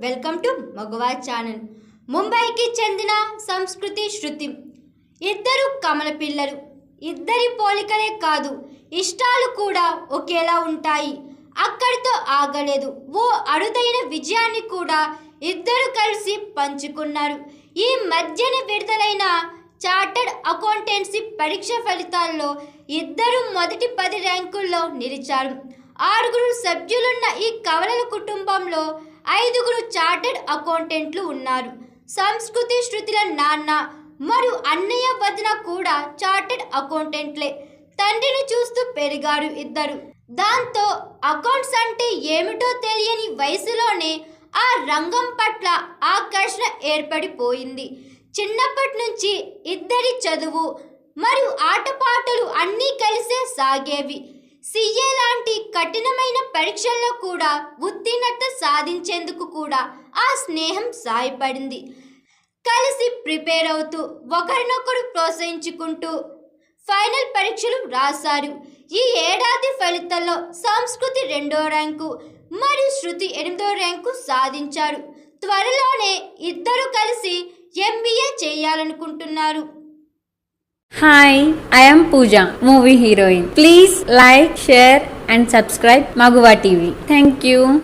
Welcome to మగవా channel. ముంబైకి చెందిన సంస్కృతి శృతి ఇద్దరు కమల పిల్లలు. ఇద్దరి పోలికలే కాదు, ఇష్టాలు కూడా ఒకేలా ఉంటాయి. అక్కడితో ఆగలేదు. ఓ అరుదైన విజయాన్ని కూడా ఇద్దరు కలిసి పంచుకున్నారు. ఈ మధ్యన విడుదలైన చార్టర్డ్ అకౌంటెన్సీ పరీక్ష ఫలితాల్లో ఇద్దరు మొదటి 10 ర్యాంకుల్లో నిలిచారు. 6 సభ్యులున్న ఈ కవలల కుటుంబంలో 5 చార్టర్డ్ అకౌంటెంట్లు ఉన్నారు. సంస్కృతి శృతిల నాన్న మరియు అన్నయ్య వదిన కూడా చార్టర్డ్ అకౌంటెంట్లే. తండ్రిని చూస్తూ పెరిగారు ఇద్దరు. దాంతో అకౌంట్స్ అంటే ఏమిటో తెలియని వయసులోనే ఆ రంగం పట్ల ఆకర్షణ ఏర్పడిపోయింది. చిన్నప్పటి నుంచి ఇద్దరి చదువు మరియు ఆటపాటలు అన్నీ కలిసే సాగేవి. సిఏ లాంటి కఠినమైన పరీక్షల్లో కూడా ఉత్తీర్ణత సాధించేందుకు కూడా ఆ స్నేహం సాయపడింది. కలిసి ప్రిపేర్ అవుతూ ఒకరినొకరు ప్రోత్సహించుకుంటూ ఫైనల్ పరీక్షలు రాశారు. ఈ ఏడాది ఫలితాల్లో సంస్కృతి 2వ ర్యాంకు మరియు శృతి 8వ ర్యాంకు సాధించారు. త్వరలోనే ఇద్దరు కలిసి MBA చేయాలనుకుంటున్నారు. Hi, I am Pooja, movie heroine. Please like, share and subscribe Maguva TV. Thank you.